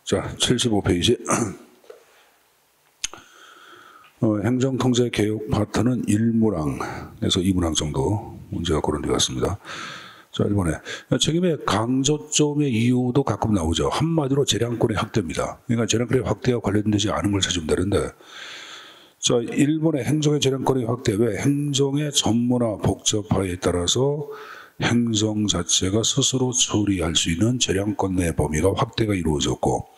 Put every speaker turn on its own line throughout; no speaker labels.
자, 75페이지. 행정통제 개혁 파트는 1문항에서 2문항 정도 문제가 그런 데 같습니다. 자, 1번에 책임의 강조점의 이유도 가끔 나오죠. 한마디로 재량권의 확대입니다. 그러니까 재량권의 확대와 관련되지 않은 걸 찾으면 되는데, 자, 1번의 행정의 재량권의 확대, 왜 행정의 전문화 복잡화에 따라서 행정 자체가 스스로 처리할 수 있는 재량권 내 범위가 확대가 이루어졌고,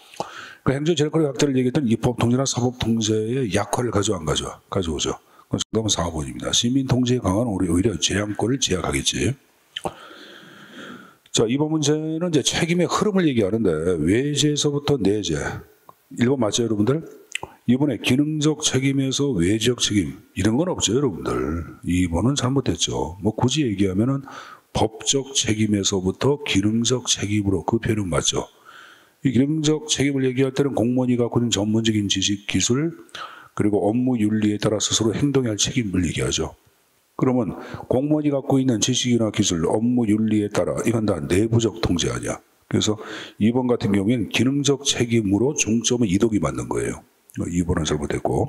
그 행정 재량권의 확대를 얘기했던 입법 통제나 사법 통제의 약화를 가져오죠. 그건 정답은 4번입니다. 시민 통제의 강화는 오히려 재량권을 제약하겠지. 자, 이번 문제는 이제 책임의 흐름을 얘기하는데, 외제에서부터 내재. 1번 맞죠, 여러분들? 이번에 기능적 책임에서 외적 책임, 이런 건 없죠, 여러분들. 2번은 잘못됐죠. 뭐 굳이 얘기하면은 법적 책임에서부터 기능적 책임으로, 그 표현은 맞죠. 이 기능적 책임을 얘기할 때는 공무원이 갖고 있는 전문적인 지식, 기술, 그리고 업무 윤리에 따라 스스로 행동해야 할 책임을 얘기하죠. 그러면 공무원이 갖고 있는 지식이나 기술, 업무 윤리에 따라 이건 다 내부적 통제 아니야. 그래서 2번 같은 경우에는 기능적 책임으로 중점은 이독이 맞는 거예요. 2번은 잘못됐고,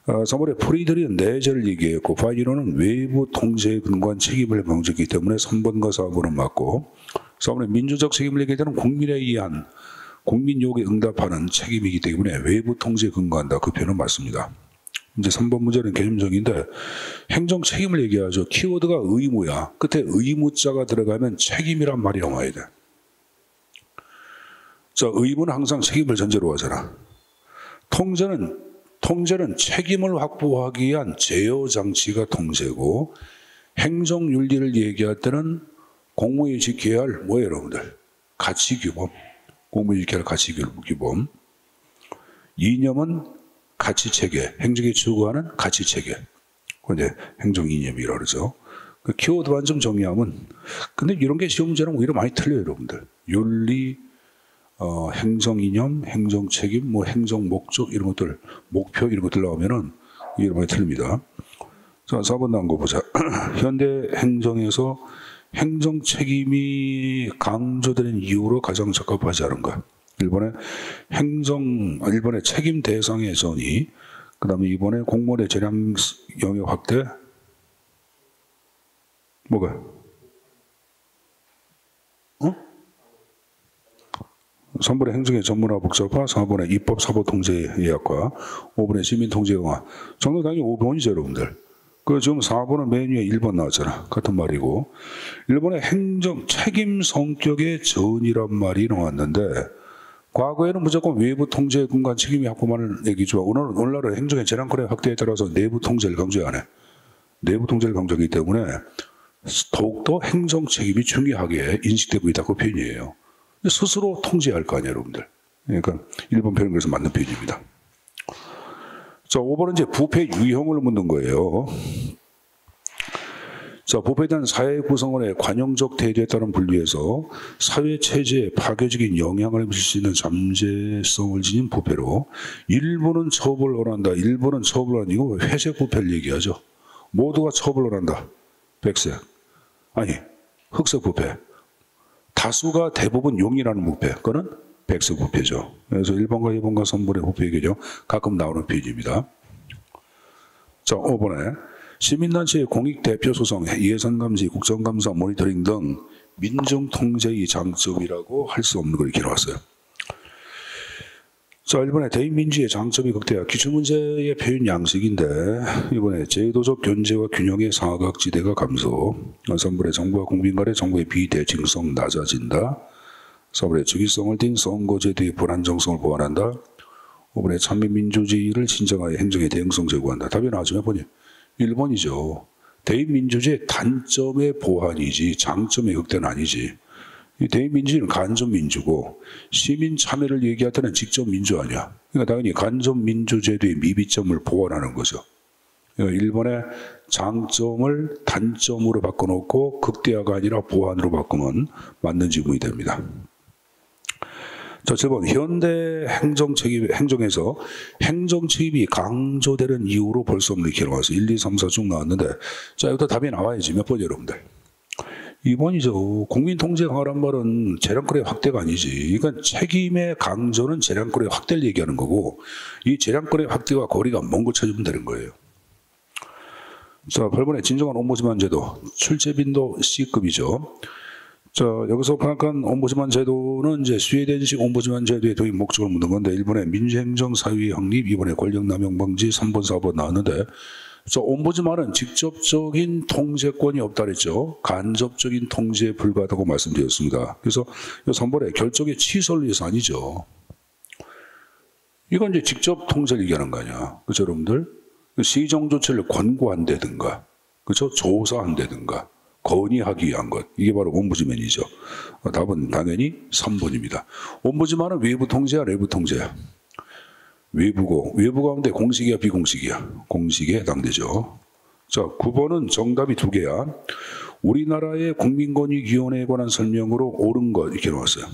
3번에 프리들이 내재를 얘기했고, 파이너는 외부 통제에 근거한 책임을 명제했기 때문에 3번과 4번은 맞고, 4번에 민주적 책임을 얘기할 때는 국민에 의한 국민 요구에 응답하는 책임이기 때문에 외부 통제에 근거한다. 그 표현은 맞습니다. 이제 3번 문제는 개념적인데, 행정 책임을 얘기하죠. 키워드가 의무야. 끝에 의무자가 들어가면 책임이란 말이 나와야 돼. 자, 의무는 항상 책임을 전제로 하잖아. 통제는 책임을 확보하기 위한 제어 장치가 통제고, 행정 윤리를 얘기할 때는 공무원이 지켜야 할 뭐예요, 여러분들? 가치규범. 공무원이 지켜야 할 가치규범. 이념은 가치체계, 행정이 추구하는 가치체계. 그게 행정 이념이라고 그러죠. 그 키워드만 좀 정리하면, 근데 이런 게 시험 문제랑 오히려 많이 틀려요, 여러분들. 윤리, 행정 이념, 행정 책임, 뭐 행정 목적 이런 것들, 목표 이런 것들 나오면은 이게 많이 틀립니다. 자, 4번 나온 거 보자. 현대 행정에서 행정 책임이 강조되는 이유로 가장 적합하지 않은가? 1번에 일본의 책임 대상의 전이, 그 다음에 2번에 공무원의 재량 영역 확대, 뭐가? 3번에 행정의 전문화 복잡화, 4번에 입법 사법 통제 예약화, 5번에 시민 통제 강화. 정답 당연히 5번이죠, 여러분들. 그 지금 4번은 맨 위에 1번 나왔잖아. 같은 말이고. 1번에 행정 책임 성격의 전이란 말이 나왔는데, 과거에는 무조건 외부 통제에 근거한 책임이 확보만을 얘기죠. 오늘날은 행정의 재량권의 확대에 따라서 내부 통제를 강조 안 해. 내부 통제를 강조하기 때문에 더욱더 행정 책임이 중요하게 인식되고 있다. 그 표현이에요. 스스로 통제할 거 아니에요, 여러분들. 그러니까 1번 표현은 그래서 맞는 표현입니다. 자, 5번은 이제 부패 유형을 묻는 거예요. 자, 부패에 대한 사회 구성원의 관용적 태도에 따른 분류에서 사회 체제에 파괴적인 영향을 미칠 수 있는 잠재성을 지닌 부패로, 일부는 처벌을 한다, 일부는 처벌을 안 하고 회색 부패를 얘기하죠. 모두가 처벌을 한다. 백색. 아니, 흑색 부패. 다수가 대부분 용인하는 부패. 그거는 백색 부패죠. 그래서 1번과 2번과 3번의 부패 얘기죠. 가끔 나오는 표현입니다. 자, 5번에 시민단체의 공익대표 소송, 예산감시, 국정감사, 모니터링 등 민중통제의 장점이라고 할 수 없는 걸 이렇게 나왔어요. 자, 1번에 대의민주의 장점이 극대화. 기출문제의 표현 양식인데, 이번에 제도적 견제와 균형의 사각지대가 감소. 3번에 정부와 국민 간의 정부의 비대칭성 낮아진다. 4번에 주기성을 띤 선거제도의 불안정성을 보완한다. 5번에 참여민주주의를 진정하여 행정의 대응성 제고한다. 답이 나왔죠, 몇 번이요? 1번이죠. 대의민주주의의 단점의 보완이지 장점의 극대는 아니지. 이 대의민주주의는 간접민주고, 시민 참여를 얘기할 때는 직접민주 아니야. 그러니까 당연히 간접민주제도의 미비점을 보완하는 거죠. 그러니까 1번의 장점을 단점으로 바꿔놓고 극대화가 아니라 보완으로 바꾸면 맞는 지문이 됩니다. 자, 7번 현대 행정에서 행정책임이 강조되는 이유로 볼 수 없는 이렇게 나와서 1, 2, 3, 4 쭉 나왔는데, 자, 여기부터 답이 나와야지. 몇 번 여러분들? 2번이죠. 국민통제 강화란 말은 재량권의 확대가 아니지. 그러니까 책임의 강조는 재량권의 확대를 얘기하는 거고 이 재량권의 확대와 거리가 먼 거 찾으면 되는 거예요. 자, 8번에 진정한 옴부즈만 제도. 출제빈도 C급이죠. 자, 여기서 파악한 옴부즈만 제도는 이제 스웨덴식 옴부즈만 제도의 도입 목적을 묻는 건데 1번에 민주행정 사회 확립, 2번에 권력남용 방지, 3번, 4번 나왔는데 자, 옴부즈만은 직접적인 통제권이 없다 그랬죠. 간접적인 통제에 불과하다고 말씀드렸습니다. 그래서 3번에 결정의 취소를 위해서 아니죠. 이건 이제 직접 통제를 얘기하는 거 아니야. 그렇죠, 여러분들? 시정 조치를 권고한다든가, 그렇죠? 조사한다든가, 건의하기 위한 것. 이게 바로 옴부즈맨이죠. 답은 당연히 3번입니다. 옴부즈만은 외부 통제야, 내부 통제야? 외부고, 외부 가운데 공식이야, 비공식이야? 공식에 해당되죠. 자, 9번은 정답이 2개야. 우리나라의 국민권익위원회에 관한 설명으로 옳은 것, 이렇게 나왔어요.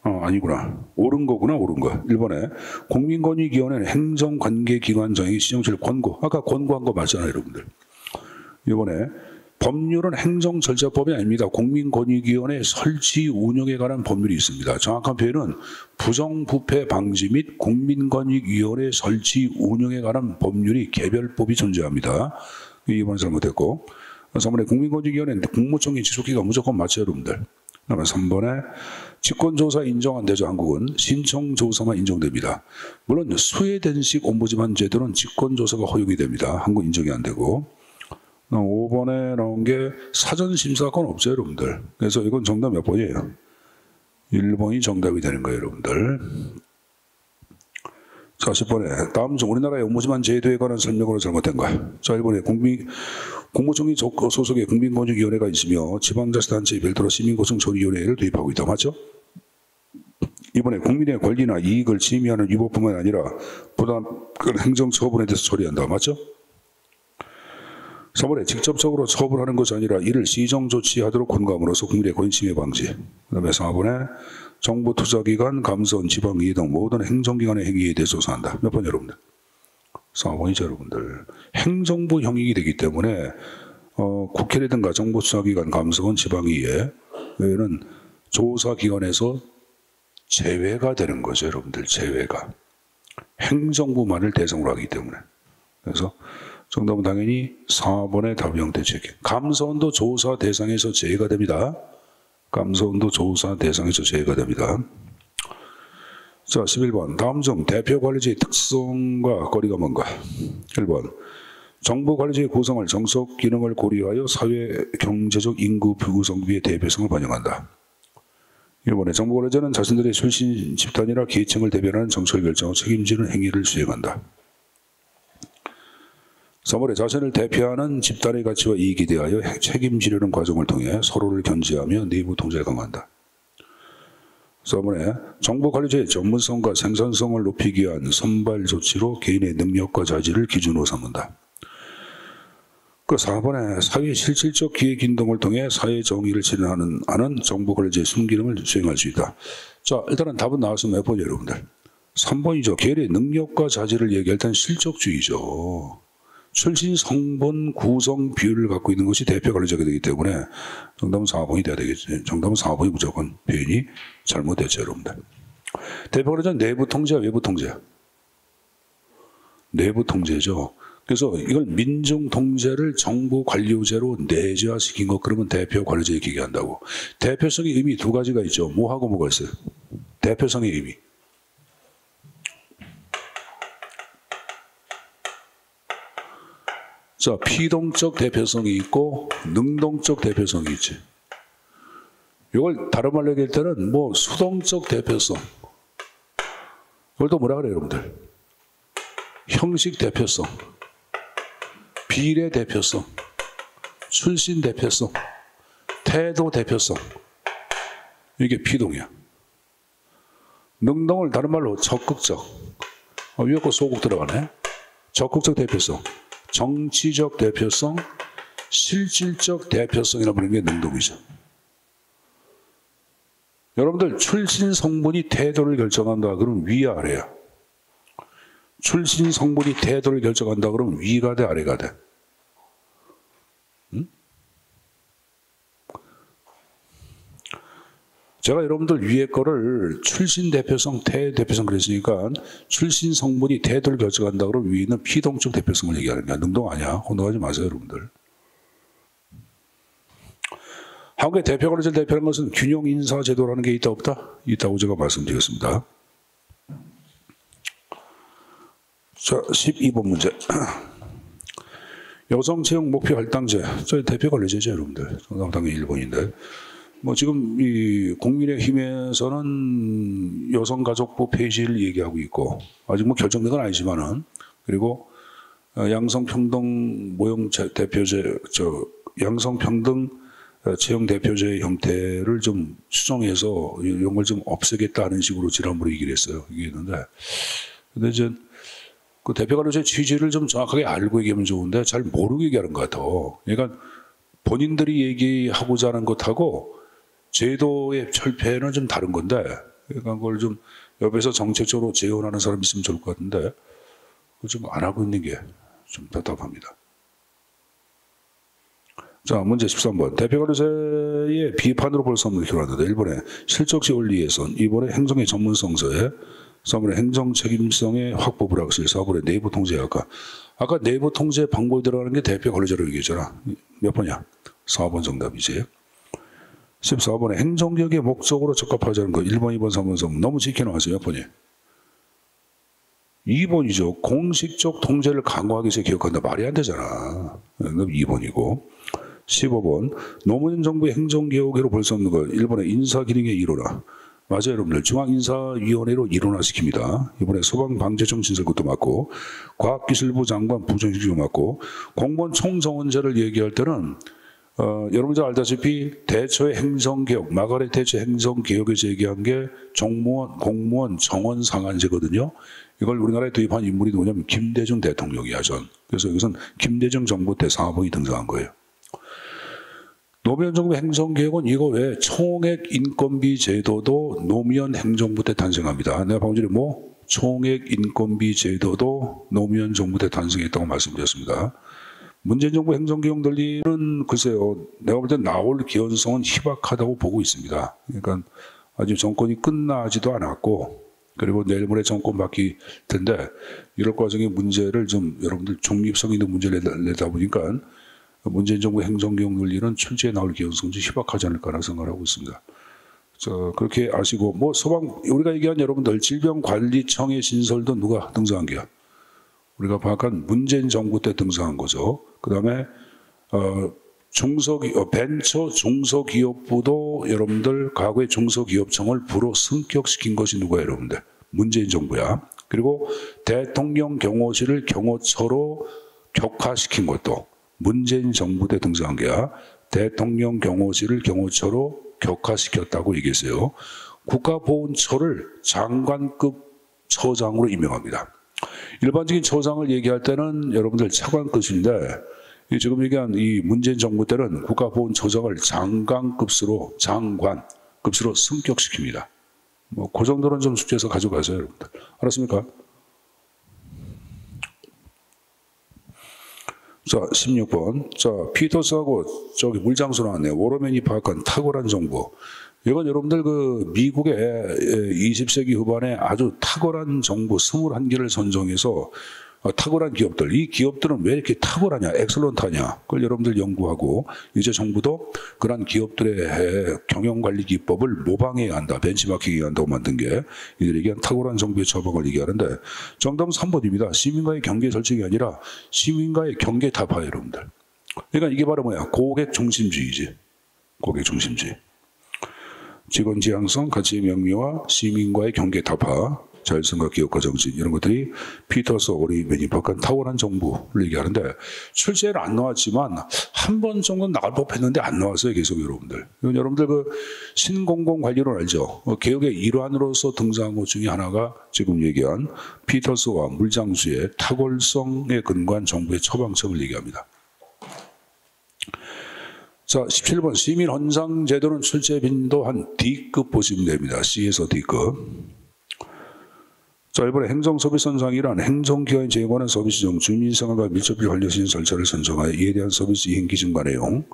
아니구나. 옳은 거구나, 옳은 거. 1번에 국민권익위원회는 행정관계기관 정액 시정치를 권고. 아까 권고한 거 맞잖아요, 여러분들. 이번에 법률은 행정절차법이 아닙니다. 국민권익위원회 설치 운영에 관한 법률이 있습니다. 정확한 표현은 부정부패 방지 및 국민권익위원회 설치 운영에 관한 법률이 개별법이 존재합니다. 2번은 잘못했고 3번에 국민권익위원회는 국무총리 지속기가 무조건 맞죠, 여러분들. 그다음에 3번에 직권조사 인정 안 되죠. 한국은 신청조사만 인정됩니다. 물론 스웨덴식 옴부즈만 제도는 직권조사가 허용이 됩니다. 한국 인정이 안 되고 5번에 나온 게 사전심사권 없죠, 여러분들. 그래서 이건 정답 몇 번이에요? 1번이 정답이 되는 거예요, 여러분들. 자, 10번에 다음 중 우리나라의 옴부즈만 제도에 관한 설명으로 잘못된 거야. 자, 1번에 국무총리 소속의 국민권익위원회가 있으며 지방자치단체에 별도로 시민고청처리위원회를 도입하고 있다. 맞죠? 이번에 국민의 권리나 이익을 침해하는 위법뿐만 아니라 부당한 행정처분에 대해서 처리한다. 맞죠? 3번에 직접적으로 처벌하는 것이 아니라 이를 시정조치하도록 권고함으로써 국민의 권익침해 방지. 그 다음에 4번에 정부 투자기관, 감사원, 지방의회 등 모든 행정기관의 행위에 대해 조사한다. 몇 번 여러분들? 4번이죠, 여러분들. 행정부 형익이 되기 때문에 국회라든가 정부 수사기관, 감사원, 지방의회는 조사기관에서 제외가 되는 거죠, 여러분들. 제외가. 행정부만을 대상으로 하기 때문에. 그래서 정답은 당연히 4번의 답이 형태체계. 감사원도 조사 대상에서 제외가 됩니다. 감사원도 조사 대상에서 제외가 됩니다. 자, 11번. 다음 중 대표 관리자의 특성과 거리가 뭔가? 1번. 정부 관리자의 구성을 정책 기능을 고려하여 사회 경제적 인구 구성비의 대표성을 반영한다. 1번에 정부 관리자는 자신들의 출신 집단이나 계층을 대변하는 정책을 결정하고 책임지는 행위를 수행한다. 3번에 자신을 대표하는 집단의 가치와 이익에 대하여 책임지려는 과정을 통해 서로를 견제하며 내부 통제를 강화한다. 4번에 정부 관리자의 전문성과 생산성을 높이기 위한 선발 조치로 개인의 능력과 자질을 기준으로 삼는다. 그 4번에 사회 실질적 기획 인동을 통해 사회 정의를 실현하는 정부 관리자의 순기능을 수행할 수 있다. 자, 일단은 답은 나와서 몇 번이에요, 여러분들? 3번이죠. 개인의 능력과 자질을 얘기할 땐 실적주의죠. 출신, 성분, 구성, 비율을 갖고 있는 것이 대표 관리자가 되기 때문에 정답은 4번이 돼야 되겠지. 정답은 4번이 무조건 표현이 잘못됐죠, 여러분들. 대표 관리자는 내부 통제야, 외부 통제야? 내부 통제죠. 그래서 이걸 민중 통제를 정부 관료제로 내재화시킨 것, 그러면 대표 관리자 얘기한다고. 대표성의 의미 두 가지가 있죠. 뭐하고 뭐가 있어요? 대표성의 의미. 자, 피동적 대표성이 있고 능동적 대표성이 있지. 이걸 다른 말로 얘기할 때는 뭐 수동적 대표성. 이걸 또 뭐라 그래요, 여러분들? 형식 대표성, 비례 대표성, 출신 대표성, 태도 대표성. 이게 피동이야. 능동을 다른 말로 적극적. 위에 거 소극 들어가네. 적극적 대표성. 정치적 대표성, 실질적 대표성이라고 부르는 게 능동이죠. 여러분들 출신 성분이 태도를 결정한다 그러면 위아래야. 출신 성분이 태도를 결정한다 그러면 위가 돼, 아래가 돼? 응? 제가 여러분들 위에 거를 출신 대표성, 태 대표성 그랬으니까 출신 성분이 태도를 결정한다 그러면 위에는 피동적 대표성을 얘기하는 거야. 능동 아니야. 혼동하지 마세요, 여러분들. 한국의 대표관리자를 대표하는 것은 균형 인사 제도라는 게 있다 없다? 있다고 제가 말씀드렸습니다. 자, 12번 문제. 여성 채용 목표 할당제. 저희 대표관리제죠, 여러분들. 당연히 1번인데. 뭐 지금 이 국민의힘에서는 여성가족부 폐지를 얘기하고 있고 아직 뭐 결정된 건 아니지만은 그리고 양성평등 모형 대표제, 양성평등 채용 대표제의 형태를 좀 수정해서 이런 걸 좀 없애겠다는 식으로 지난번에 얘기를 했어요. 얘기했는데 근데 이제 그 대표관리제 취지를 좀 정확하게 알고 얘기하면 좋은데 잘 모르고 얘기하는 것 같아. 그러니까 본인들이 얘기하고자 하는 것하고 제도의 철폐는 좀 다른 건데, 그러니까 그걸 좀 옆에서 정책적으로 재현하는 사람이 있으면 좋을 것 같은데, 그걸 좀 안 하고 있는 게 좀 답답합니다. 자, 문제 13번. 대표관리제의 비판으로 볼 수 없는 결과인데, 1번에 실적시 원리에선, 2번에 행정의 전문성서에, 3번에 행정 책임성의 확보 불확실, 4번에 내부 통제 아까 내부 통제 방법이 들어가는 게 대표관리제로 얘기했잖아. 몇 번이야? 4번 정답이지. 14번에 행정개혁의 목적으로 적합하지 않은 거 1번, 2번, 3번, 4번 너무 지켜나왔어요. 몇 번이? 2번이죠. 공식적 통제를 강화하기 위해서 개혁한다. 말이 안 되잖아. 2번이고 15번 노무현 정부의 행정개혁으로 볼 수 없는 거 1번에 인사기능의 일원화. 맞아요, 여러분들. 중앙인사위원회로 일원화시킵니다. 이번에 소방방재청 진설 것도 맞고 과학기술부 장관 부정식도 맞고 공무원 총정원제를 얘기할 때는 여러분들 알다시피 대처의 행정개혁, 마가렛 대처 행정개혁에서 얘기한 게 공무원 정원 상한제거든요. 이걸 우리나라에 도입한 인물이 누구냐면 김대중 대통령이야, 전. 그래서 이것은 김대중 정부 때 상하봉이 등장한 거예요. 노무현 정부 행정개혁은 이거 외에 총액 인건비 제도도 노무현 행정부 때 탄생합니다. 내가 방금 전에 총액 인건비 제도도 노무현 정부 때 탄생했다고 말씀드렸습니다. 문재인 정부 행정개혁 논리는 글쎄요, 내가 볼 때 나올 기원성은 희박하다고 보고 있습니다. 그러니까 아직 정권이 끝나지도 않았고, 그리고 내일 모레 정권 바뀔 텐데, 이럴 과정의 문제를 좀 여러분들 중립성 있는 문제를 내다 보니까 문재인 정부 행정개혁 논리는 출제에 나올 기원성은 좀 희박하지 않을까라고 생각하고 있습니다. 그렇게 아시고, 우리가 얘기한 여러분들 질병관리청의 신설도 누가 등장한 게야? 우리가 파악한 문재인 정부 때 등장한 거죠. 그 다음에 벤처 중소기업부도 여러분들 과거의 중소기업청을 부로 승격시킨 것이 누구야, 여러분들? 문재인 정부야. 그리고 대통령 경호실을 경호처로 격화시킨 것도 문재인 정부 때 등장한 게야. 대통령 경호실을 경호처로 격화시켰다고 얘기했어요. 국가보훈처를 장관급 처장으로 임명합니다. 일반적인 처장을 얘기할 때는 여러분들 차관급인데 지금 얘기한 이 문재인 정부 때는 국가보훈처장을 장관급으로 승격시킵니다. 그 정도는 좀 숙제해서 가져가세요, 여러분들. 알았습니까? 자, 16번. 자, 피터스하고 물장수 나왔네요. 워러맨이 파악한 탁월한 정부. 이건 여러분들 미국의 20세기 후반에 아주 탁월한 정부 21개를 선정해서 탁월한 기업들, 이 기업들은 왜 이렇게 탁월하냐, 엑셀런트하냐, 그걸 여러분들 연구하고 이제 정부도 그런 기업들의 경영관리 기법을 모방해야 한다, benchmarking해야 한다고 만든 게 이들이 얘기한 탁월한 정부의 처방을 얘기하는데 정답은 3번입니다. 시민과의 경계 설정이 아니라 시민과의 경계 타파, 여러분들. 그러니까 이게 바로 뭐야? 고객 중심주의지. 고객 중심주의. 직원 지향성, 가치의 명미와 시민과의 경계 타파, 자율성과 기업가 정신, 이런 것들이 피터스 워러맨이 파악한 탁월한 정부를 얘기하는데 출제는 안 나왔지만 한 번 정도는 나올 법했는데 안 나왔어요, 계속 여러분들. 여러분들 신공공관리론 알죠? 개혁의 일환으로서 등장한 것 중에 하나가 지금 얘기한 피터스와 물장수의 탁월성에 근거한 정부의 처방책을 얘기합니다. 자, 17번 시민 헌상 제도는 출제 빈도 한 D급 보시면 됩니다. C에서 D급. 자, 이번에 행정서비스 선상이란 행정기관이 제공하는 서비스 중 주민생활과 밀접히 관련된 절차를 선정하여 이에 대한 서비스 이행 기준과 내용,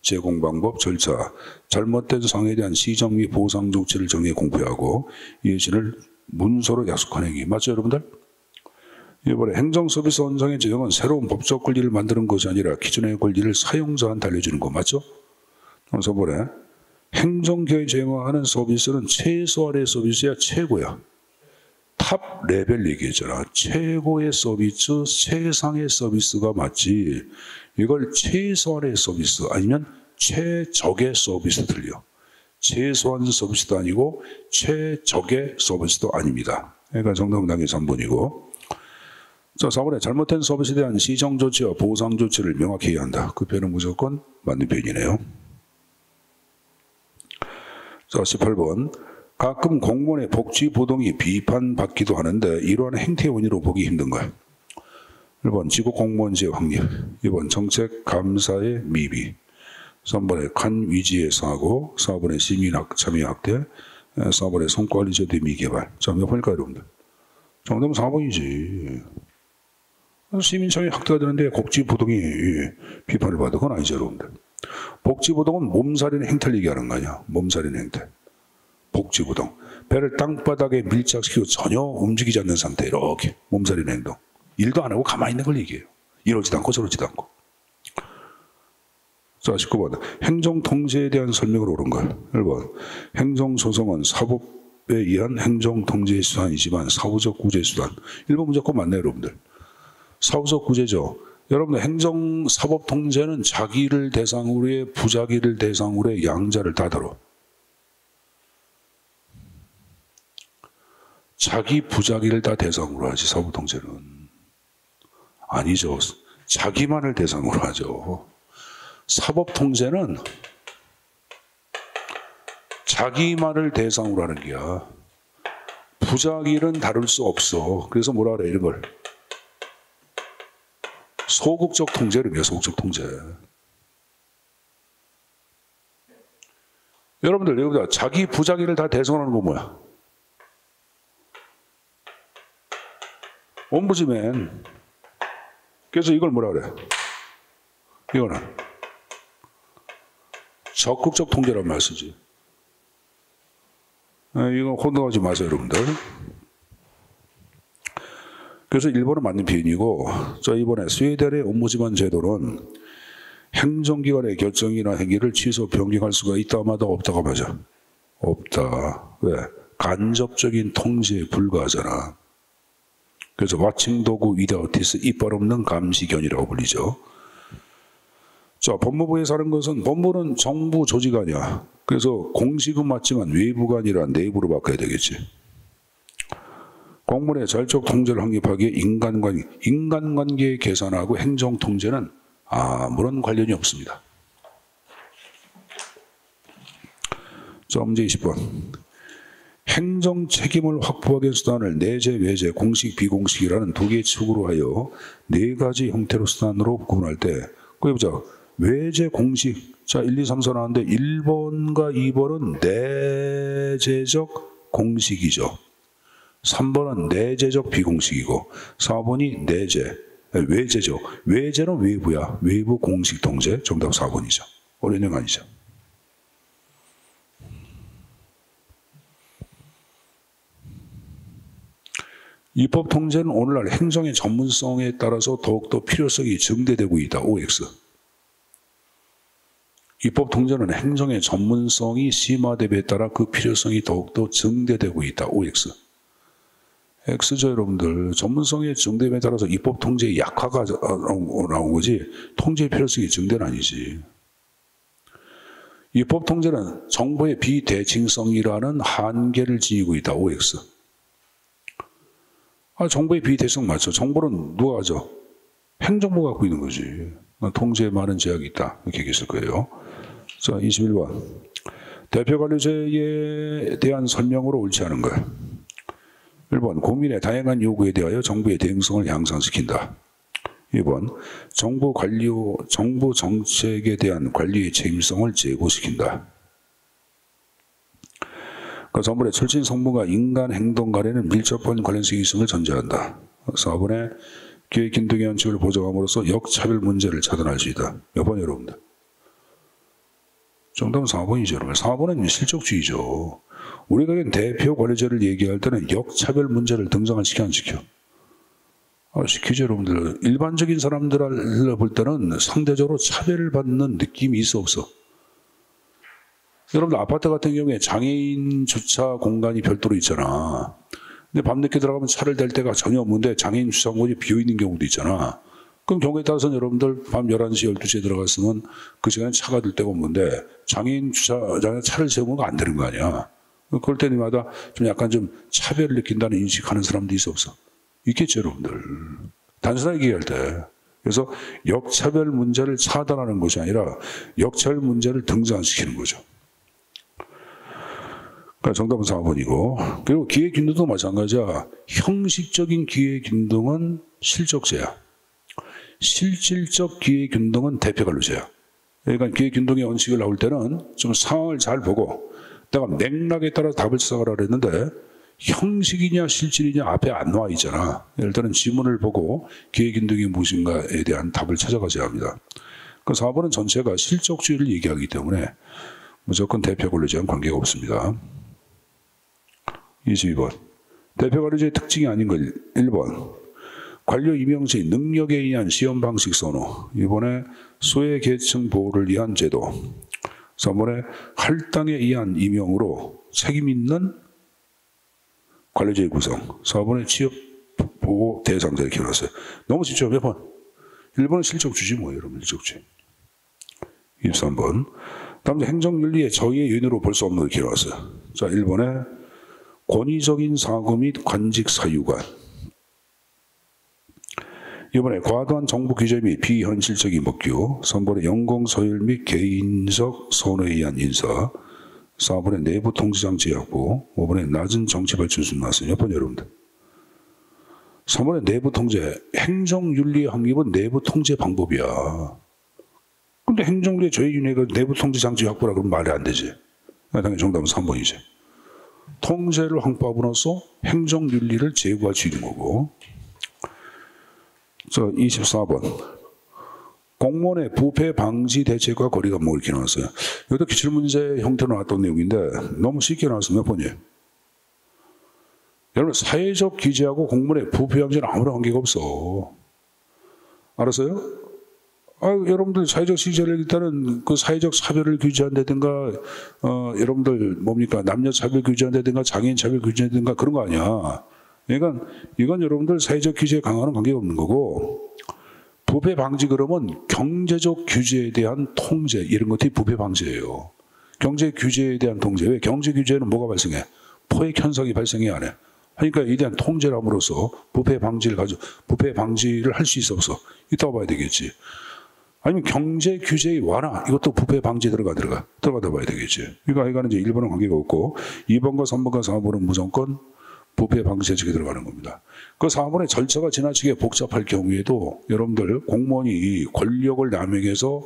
제공 방법, 절차, 잘못된 상황에 대한 시정 및 보상 조치를 정해 공표하고 이해진을 문서로 약속하는 행위. 맞죠, 여러분들? 이번에 행정서비스 원장의 제정은 새로운 법적 권리를 만드는 것이 아니라 기존의 권리를 사용자한테 알려주는 거 맞죠? 그래서 뭐래? 행정기관이 제공하는 서비스는 최소한의 서비스야 최고야. 탑 레벨 얘기했잖아. 최고의 서비스, 최상의 서비스가 맞지. 이걸 최소한의 서비스 아니면 최적의 서비스 들려. 최소한 서비스도 아니고 최적의 서비스도 아닙니다. 그러니까 정답은 당연히 3번이고. 자, 4번에 잘못된 서비스에 대한 시정 조치와 보상 조치를 명확히 해야 한다. 그 표현은 무조건 맞는 표현이네요. 자, 18번. 가끔 공무원의 복지 부동이 비판받기도 하는데 이러한 행태의 원인으로 보기 힘든 거야. 1번 지국 공무원제 확립, 2번 정책 감사의 미비, 3번에 간 위지의 사고, 4번에 시민 참여 확대, 4번에 성과관리 제도 미개발. 자, 몇 번일까요, 여러분들? 정답은 4번이지. 시민 참여 확대가 되는데 복지 부동이 비판을 받은 건 아니죠, 여러분들. 복지 부동은 몸살인 행태를 얘기하는 거 아니야. 몸살인 행태. 복지 부동. 배를 땅바닥에 밀착시키고 전혀 움직이지 않는 상태. 이렇게 몸살인 행동. 일도 안 하고 가만히 있는 걸 얘기해요. 이러지도 않고 저러지도 않고. 자, 19번. 행정통제에 대한 설명을 옳은 것. 1번. 행정소송은 사법에 의한 행정통제의 수단이지만 사후적 구제의 수단. 1번 무조건 맞네요, 여러분들. 사후적 구제죠. 여러분들 행정사법통제는 자기를 대상으로 해 부자기를 대상으로 해 양자를 다 다뤄. 자기 부자기를 다 대상으로 하지 사법통제는. 아니죠. 자기만을 대상으로 하죠. 사법통제는 자기만을 대상으로 하는 게야. 부자기는 다룰 수 없어. 그래서 뭐라 그래, 이런 걸. 소극적 통제를 위해 소극적 통제. 여러분들, 여기다 자기 부자기를 다 대상으로 하는 거 뭐야? 옴부즈맨. 그래서 이걸 뭐라 그래? 이거는 적극적 통제란 말 쓰지. 이거 혼동하지 마세요, 여러분들. 그래서 1번은 맞는 표현이고, 자, 이번에 스웨덴의 옴부즈만 제도는 행정기관의 결정이나 행위를 취소, 변경할 수가 있다마다 없다가 맞아. 없다. 왜? 간접적인 통제에 불과하잖아. 그래서 와칭도구 위다우티스 이빨 없는 감시견이라고 불리죠. 자, 법무부에서 하는 것은 법무부는 정부 조직 아니야. 그래서 공식은 맞지만 외부가 아니라 내부로 바꿔야 되겠지. 공무원의 자율적 통제를 확립하기에 인간관계 계산하고 행정통제는 아무런 관련이 없습니다. 자, 문제 20번. 행정 책임을 확보하기 위한 수단을 내재, 외재, 공식, 비공식이라는 두 개의 축으로 하여 네 가지 형태로 수단으로 구분할 때, 거기 보자. 외재, 공식. 자, 1, 2, 3, 4 나왔는데 1번과 2번은 내재적 공식이죠. 3번은 내재적 비공식이고 4번이 내재, 외재죠. 외재는 외부야. 외부 공식 통제. 정답 4번이죠. 어려운 거 아니죠. 입법 통제는 오늘날 행정의 전문성에 따라서 더욱더 필요성이 증대되고 있다. OX. 입법 통제는 행정의 전문성이 심화됨에 따라 그 필요성이 더욱더 증대되고 있다. OX. X죠, 여러분들. 전문성의 증대에 따라서 입법 통제의 약화가 나온 거지 통제의 필요성이 증대는 아니지. 입법 통제는 정보의 비대칭성이라는 한계를 지니고 있다. OX. 정보의 비대칭성 맞죠. 정보는 누가 하죠? 행정부가 갖고 있는 거지. 통제에 많은 제약이 있다. 이렇게 얘기했을 거예요. 자, 21번. 대표관리제에 대한 설명으로 옳지 않은 것. 1번. 국민의 다양한 요구에 대하여 정부의 대응성을 향상시킨다. 2번. 정부 정책에 대한 관리의 책임성을 제고시킨다. 그 정부의 출신 성분과 인간 행동 간에는 밀접한 관련성이 있음을 전제한다. 4번에 기획 긴등의 원칙을 보장함으로써 역차별 문제를 차단할 수 있다. 몇 번 여러분들? 정답은 4번이죠. 여러분. 4번은 실적주의죠. 우리가 대표 관리자를 얘기할 때는 역차별 문제를 등장을 시켜 안 시켜? 시키죠, 여러분들. 일반적인 사람들을 볼 때는 상대적으로 차별을 받는 느낌이 있어 없어? 여러분들 아파트 같은 경우에 장애인 주차 공간이 별도로 있잖아. 근데 밤늦게 들어가면 차를 댈 데가 전혀 없는데 장애인 주차 공간이 비어있는 경우도 있잖아. 그럼 경우에 따라서는 여러분들 밤 11시, 12시에 들어갔으면 그 시간에 차가 들 데가 없는데 장애인 주차장에 차를 세우면 안 되는 거 아니야. 그럴 때마다 좀 약간 좀 차별을 느낀다는 인식하는 사람도 있어 없어? 있겠죠, 여러분들. 단순하게 얘기할 때. 그래서 역차별 문제를 차단하는 것이 아니라 역차별 문제를 등장시키는 거죠. 그러니까 정답은 4번이고. 그리고 기회균등도 마찬가지야. 형식적인 기회균등은 실적죄야. 실질적 기회균등은 대표관리죄야. 그러니까 기회균등의 원칙을 나올 때는 좀 상황을 잘 보고 내가 맥락에 따라 답을 찾아가라 그랬는데 형식이냐 실질이냐 앞에 안 나와 있잖아. 예를 들면 지문을 보고 기회균등이 무엇인가에 대한 답을 찾아가셔야 합니다. 그 4번은 전체가 실적주의를 얘기하기 때문에 무조건 대표관리죄와는 관계가 없습니다. 22번. 대표관리죄의 특징이 아닌 걸 1번. 관료 임용 시 능력에 의한 시험 방식 선호. 이번에 소외계층 보호를 위한 제도. 3번에 할당에 의한 임용으로 책임 있는 관리제의 구성. 4번에 취업 보호 대상자 이렇게 나왔어요. 너무 쉽죠? 몇 번? 1번은 실적주지 뭐예요, 여러분? 실적주의. 23번. 다음 행정윤리의 저희의 요인으로 볼 수 없는 이렇게 나왔어요. 자, 1번에 권위적인 사고 및 관직 사유관. 이번에 과도한 정부 규제 및 비현실적인 법규. 3번에 연공 서열 및 개인적 선호에 의한 인사. 4번에 내부 통제장치 확보. 5번에 낮은 정치 발전수 나왔어요. 몇 번 여러분들? 3번에 내부 통제. 행정윤리의 확립은 내부 통제 방법이야. 근데 행정윤리의 저희윤리가 내부 통제장치 확보라 그러면 말이 안 되지. 당연히 정답은 3번이지. 통제를 확보함으로써 행정윤리를 제고할 수 있는 거고. 자, 24번. 공무원의 부패 방지 대책과 거리가 뭐 이렇게 나왔어요. 여기도 기출문제 형태로 나왔던 내용인데 너무 쉽게 나왔어요. 몇 번이에요? 여러분, 사회적 규제하고 공무원의 부패 방지는 아무런 관계가 없어. 알았어요? 여러분들 사회적 규제를 일단은 그 사회적 차별을 규제한다든가, 여러분들 뭡니까? 남녀 차별 규제한다든가, 장애인 차별 규제한다든가 그런 거 아니야. 그러니까 이건 여러분들 사회적 규제에 강화하는 관계가 없는 거고, 부패 방지 그러면 경제적 규제에 대한 통제 이런 것들이 부패 방지예요. 경제 규제에 대한 통제. 왜? 경제 규제는 뭐가 발생해? 포획 현상이 발생해 안 해? 그러니까 이에 대한 통제를 함으로써 부패 방지를 할 수 있어 없어? 이따가 봐야 되겠지. 아니면 경제 규제의 완화 이것도 부패 방지에 들어가다 봐야 되겠지. 그러니까 이거는 이제 1번은 관계가 없고 2번과 3번과 4번은 무조건 부패 방지 대책에 들어가는 겁니다. 그 4번의 절차가 지나치게 복잡할 경우에도 여러분들 공무원이 권력을 남용해서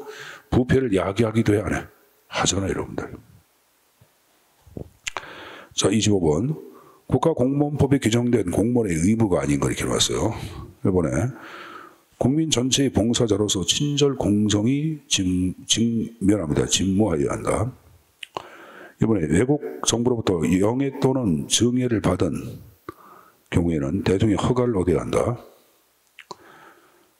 부패를 야기하기도 해야 하네. 하잖아요, 여러분들. 자, 25번. 국가공무원법에 규정된 공무원의 의무가 아닌 거 이렇게 나왔어요. 이번에 국민 전체의 봉사자로서 친절 공정이 직면합니다. 직무하여야 한다. 이번에 외국 정부로부터 영해 또는 증여를 받은 경우에는 대통령의 허가를 얻어야 한다.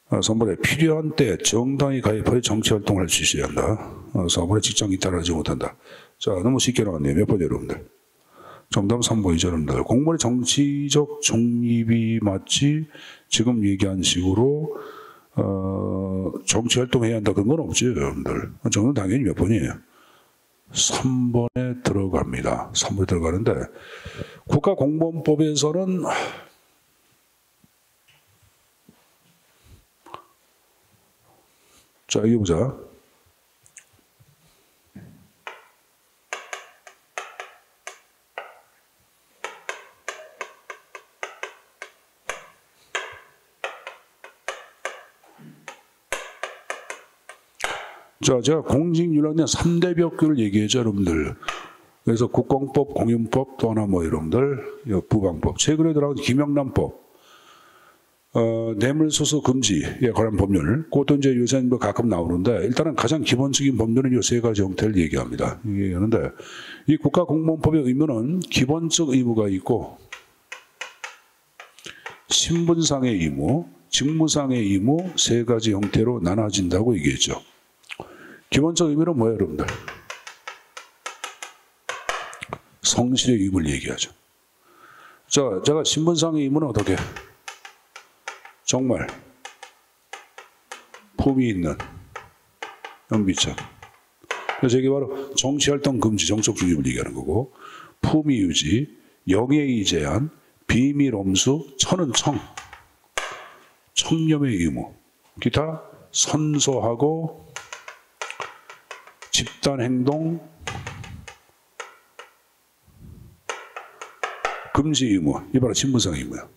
3번에 필요한 때 정당히 가입하여 정치활동을 할 수 있어야 한다. 4번에 직장 이탈하지 못한다. 자, 너무 쉽게 나왔네요. 몇 번 여러분들? 정답은 3번이죠, 여러분들. 공무원의 정치적 중립이 맞지 지금 얘기한 식으로 정치활동해야 한다 그런 건 없죠, 여러분들. 저는 당연히 몇 번이에요? 3번에 들어갑니다. 3번에 들어가는데 국가공무원법에서는 자, 여기 보자. 자, 제가 공직윤리의 3대 벽규를 얘기했죠, 여러분들. 그래서 국공법, 공윤법, 또 하나 뭐 여러분들, 부방법. 최근에 들어간 김영란법. 뇌물수수 금지에 관한 법률, 그것도 이제 요새 뭐 가끔 나오는데, 일단은 가장 기본적인 법률은 이 세 가지 형태를 얘기합니다. 얘기하는데, 이 국가공무원법의 의무는 기본적 의무가 있고, 신분상의 의무, 직무상의 의무 세 가지 형태로 나눠진다고 얘기했죠. 기본적 의무는 뭐예요, 여러분들? 성실의 의무를 얘기하죠. 자, 제가 신분상의 의무는 어떻게? 정말 품위 있는 연비천. 그래서 이게 바로 정치활동 금지, 정적 중립을 얘기하는 거고, 품위 유지, 영예의 제한, 비밀 엄수, 천은 청, 청렴의 의무, 기타 선서하고 집단 행동 금지 의무, 이 바로 신분상 의무야.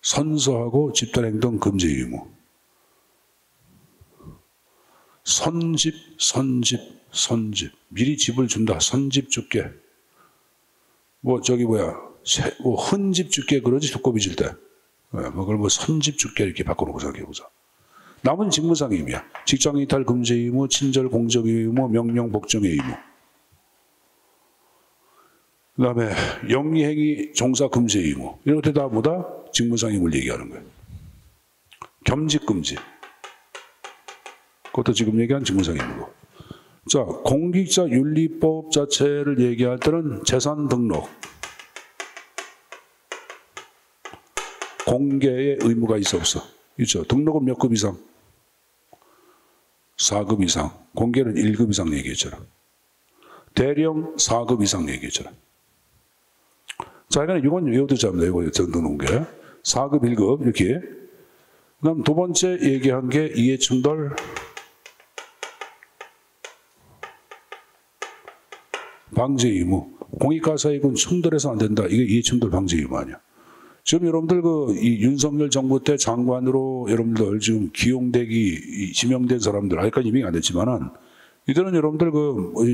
선서하고 집단행동 금지 의무. 선집. 미리 집을 준다. 선집 줄게. 뭐 저기 뭐야, 흔집 줄게 그러지, 두꺼비 줄 때. 그걸 뭐 선집 줄게 이렇게 바꿔놓고 생각해보자. 남은 직무상 의무야. 직장 이탈 금지 의무, 친절 공적 의무, 명령 복종의 의무. 그 다음에 영리행위 종사 금지 의무. 이런 것들 다 뭐다? 직무상 의무를 얘기하는 거예요. 겸직 금지. 그것도 지금 얘기한 직무상 의무고. 자, 공직자 윤리법 자체를 얘기할 때는 재산 등록. 공개의 의무가 있어 없어? 있죠. 등록은 몇 급 이상? 4급 이상. 공개는 1급 이상 얘기했잖아. 대령 4급 이상 얘기했잖아. 자, 이건 외워두자 합니다. 이거 등록한 게. 4급, 1급, 이렇게. 그 다음 두 번째 얘기한 게 이해충돌. 방지 의무. 공익가사익은 충돌해서 안 된다. 이게 이해충돌 방지 의무 아니야. 지금 여러분들 이 윤석열 정부 때 장관으로 여러분들 지금 기용되기, 지명된 사람들, 아직까지 임명이 안 됐지만은, 이들은 여러분들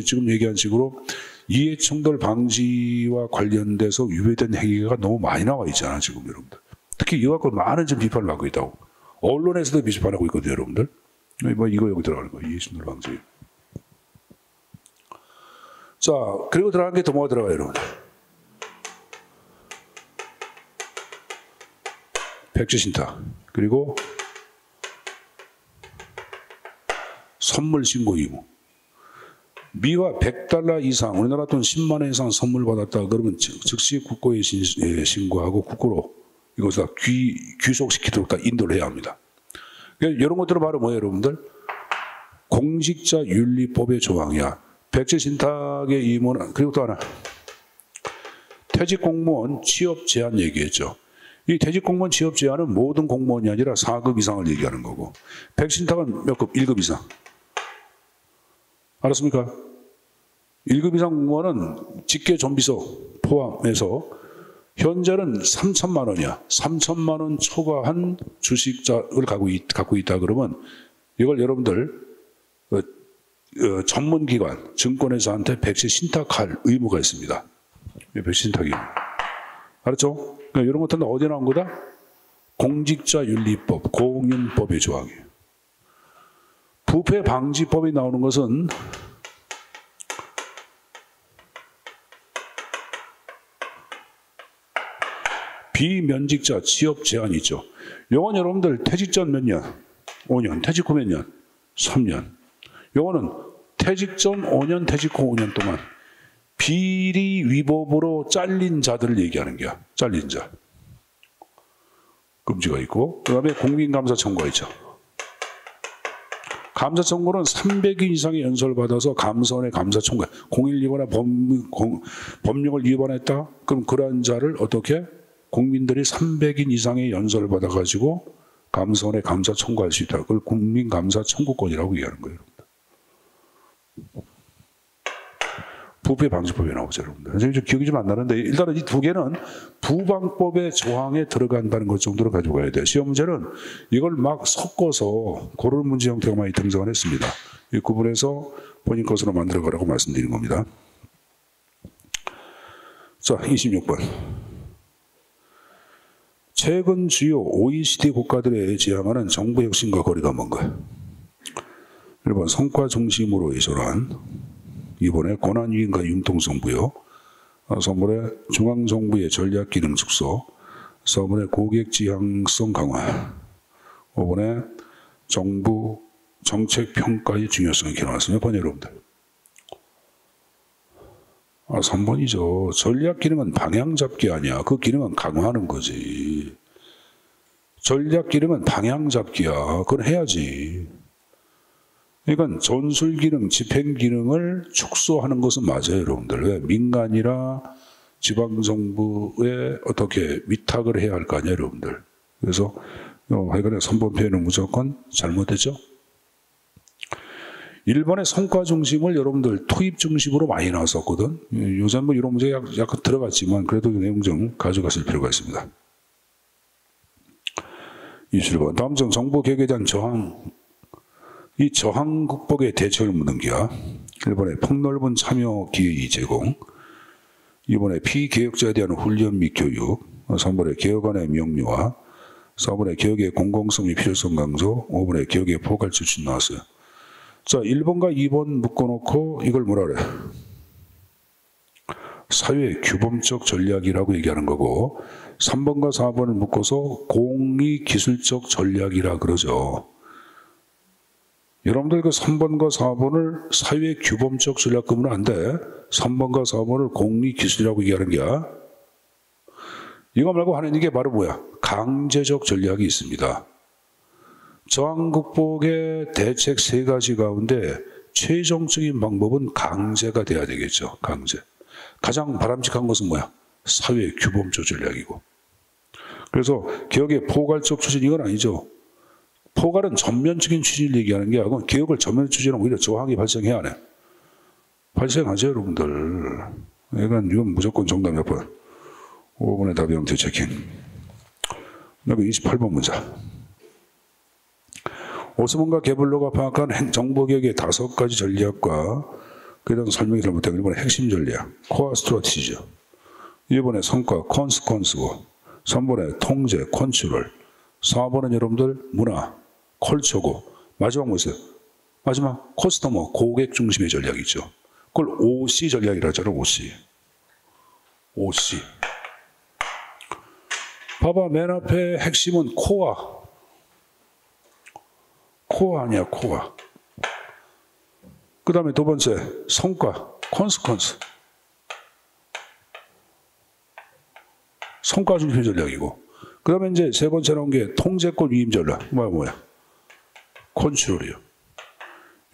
지금 얘기한 식으로 이해충돌 방지와 관련돼서 유배된 행위가 너무 많이 나와 있잖아, 지금 여러분들. 특히 이와 갖고 많은 지금 비판을 받고 있다고. 언론에서도 비판하고 있거든요, 여러분들. 뭐 이거 여기 들어가는 거예요, 이해충돌 방지. 자, 그리고 들어간 게 더 뭐가 들어가요, 여러분들? 백지신탁. 그리고 선물 신고 의무. 미화 100달러 이상, 우리나라 돈 10만 원 이상 선물 받았다 그러면 즉시 국고에 신고하고 국고로 이것을 귀속시키도록 다 인도를 해야 합니다. 그러니까 이런 것들은 바로 뭐예요, 여러분들? 공직자 윤리법의 조항이야. 백지신탁의 의무는, 그리고 또 하나, 퇴직 공무원 취업 제한 얘기했죠. 이 퇴직 공무원 취업 제한은 모든 공무원이 아니라 4급 이상을 얘기하는 거고, 백신탁은 몇 급? 1급 이상. 알았습니까? 1급 이상 공무원은 직계 좀비소 포함해서 현재는 3천만 원이야. 3천만 원 초과한 주식자를 갖고 있다 그러면 이걸 여러분들 전문기관, 증권회사한테 백지 신탁할 의무가 있습니다. 백지 신탁이. 알았죠? 그러니까 이런 것들은 어디에 나온 거다? 공직자윤리법, 공윤법의 조항이에요. 부패방지법이 나오는 것은 비면직자 취업 제한이 있죠. 요건 여러분들 퇴직 전 몇 년? 5년. 퇴직 후 몇 년? 3년. 요거는 퇴직 전 5년, 퇴직 후 5년 동안 비리 위법으로 잘린 자들을 얘기하는 거야. 잘린 자. 금지가 있고, 그 다음에 국민감사 청구가 있죠. 감사 청구는 300인 이상의 연설을 받아서 감사원에 감사 청구해. 공일위반이나 법령을 위반했다? 그럼 그러한 자를 어떻게? 국민들이 300인 이상의 연설을 받아가지고 감사원에 감사 청구할 수 있다. 그걸 국민감사 청구권이라고 얘기하는 거예요. 부패방지법에 나오죠, 여러분들. 지금 기억이 좀 안 나는데, 일단은 이 두 개는 부방법의 조항에 들어간다는 것 정도로 가지고 가야 돼요. 시험 문제는 이걸 막 섞어서 고르는 문제 형태가 많이 등장을 했습니다. 이 구분해서 본인 것으로 만들어 가라고 말씀드린 겁니다. 자, 26번. 최근 주요 OECD 국가들에 지향하는 정부 혁신과 거리가 뭔가? 1번 성과 중심으로 예전한, 2번에 권한위임과 융통성 부여, 3번에 중앙정부의 전략기능 축소, 4번에 고객 지향성 강화, 5번에 정부 정책 평가의 중요성이 기록났습니다. 몇 번이에요, 여러분들? 3번이죠. 전략 기능은 방향 잡기 아니야. 그 기능은 강화하는 거지. 전략 기능은 방향 잡기야. 그건 해야지. 그러니까 전술 기능, 집행 기능을 축소하는 것은 맞아요, 여러분들. 왜? 민간이나 지방정부에 어떻게 위탁을 해야 할 거 아니에요, 여러분들. 그래서 하여간에 3번 표현은 무조건 잘못됐죠. 1번의 성과 중심을 여러분들 투입 중심으로 많이 나왔었거든. 요새 뭐 이런 문제 약간 들어갔지만 그래도 내용 좀 가져갔을 필요가 있습니다. 27번 다음 중 정부 개혁에 대한 저항, 이 저항 극복의 대책을 묻는 게야. 1번에 폭넓은 참여 기회 제공, 2번에 피개혁자에 대한 훈련 및 교육, 3번에 개혁안의 명료화, 4번에 개혁의 공공성 및 필요성 강조, 5번에 개혁의 포괄적 추진 나왔어요. 자, 1번과 2번 묶어놓고 이걸 뭐라 그래? 사회 규범적 전략이라고 얘기하는 거고, 3번과 4번을 묶어서 공리기술적 전략이라 그러죠. 여러분들 그 3번과 4번을 사회 규범적 전략 그러면 안 돼. 3번과 4번을 공리기술이라고 얘기하는 게야. 이거 말고 하는 게 바로 뭐야? 강제적 전략이 있습니다. 저항 극복의 대책 3가지 가운데 최종적인 방법은 강제가 돼야 되겠죠. 강제. 가장 바람직한 것은 뭐야? 사회 규범적 전략이고. 그래서 개혁의 포괄적 추진 이건 아니죠. 포괄은 전면적인 추진을 얘기하는 게 아니고 개혁을 전면 추진하면 오히려 저항이 발생해야 하네. 발생하죠, 여러분들. 이건 무조건 정답 몇 번? 5번의 답이 형태 체킹. 그다음에 28번 문자. 오스문과 개블로가 파악한 정보개혁의 5가지 전략과 그에 대한 설명이 잘못된 1번의 핵심 전략, 코어 스트래티지죠. 2번의 성과, 컨스퀀스고, 3번의 통제, 컨트롤, 4번은 여러분들 문화, 컬처고, 마지막 뭐였어요? 마지막 커스터머, 고객 중심의 전략이 있죠. 그걸 OC 전략이라고 하잖아요. OC. OC. 봐봐, 맨 앞에 핵심은 코어. 코어 아니야, 코어. 그 다음에 두 번째, 성과, 컨스퀀스. 성과 중심 전략이고. 그 다음에 이제 세 번째 나온 게 통제권 위임 전략. 뭐야? 컨트롤이요.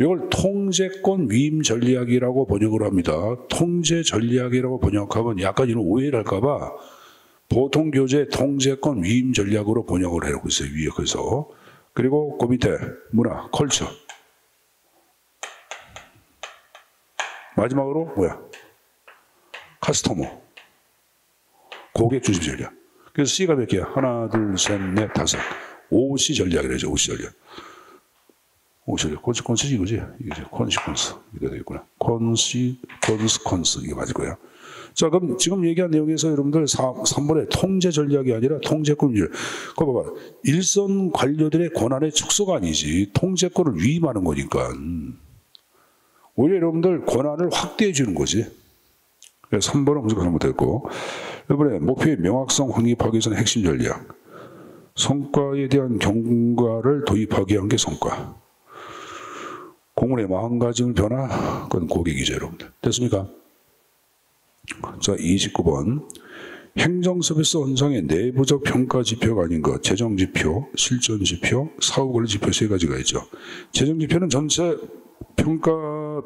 이걸 통제권 위임 전략이라고 번역을 합니다. 통제 전략이라고 번역하면 약간 이런 오해를 할까봐 보통 교재 통제권 위임 전략으로 번역을 해놓고 있어요. 위에 그래서. 그리고 그 밑에 문화, 컬처. 마지막으로 뭐야? 카스터머. 고객 중심 전략. 그래서 C가 몇 개야? 하나, 둘, 셋, 넷, 다섯. OC 전략이라죠. OC 전략. OC 전략. 콘시퀀스 이거지? 이게 콘시퀀스. 이게 되겠구나. 콘스퀀스. 이게 맞을 거야. 자, 그럼 지금 얘기한 내용에서 여러분들 3번의 통제 전략이 아니라 통제권 전략. 그거 봐봐. 일선 관료들의 권한의 축소가 아니지. 통제권을 위임하는 거니까. 오히려 여러분들 권한을 확대해 주는 거지. 그래서 3번은 무조건 잘못됐고. 이번에 목표의 명확성 확립하기 위해서는 핵심 전략. 성과에 대한 경과를 도입하기 위한 게 성과. 공무원의 마음가짐을 변화, 그건 고객이죠, 여러분들. 됐습니까? 자, 29번. 행정서비스 원상의 내부적 평가 지표가 아닌 것. 재정지표, 실전지표, 사후관리 지표 3가지가 있죠. 재정지표는 전체 평가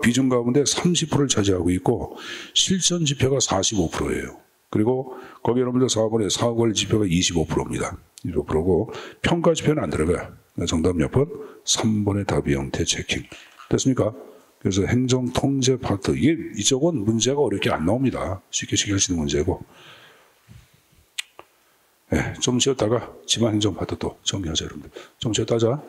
비중 가운데 30%를 차지하고 있고 실전지표가 45%예요. 그리고 거기 여러분들 4번에 사후관리 지표가 25%입니다. 25%고 평가지표는 안 들어가요. 정답 몇 번? 3번의 답이 형태 체킹. 됐습니까? 그래서 행정통제 파트. 이쪽은 문제가 어렵게 안 나옵니다. 쉽게 할 수 있는 문제고. 네, 좀 쉬었다가 지방행정 파트 또 정리하자, 여러분들. 좀 쉬었다 하자.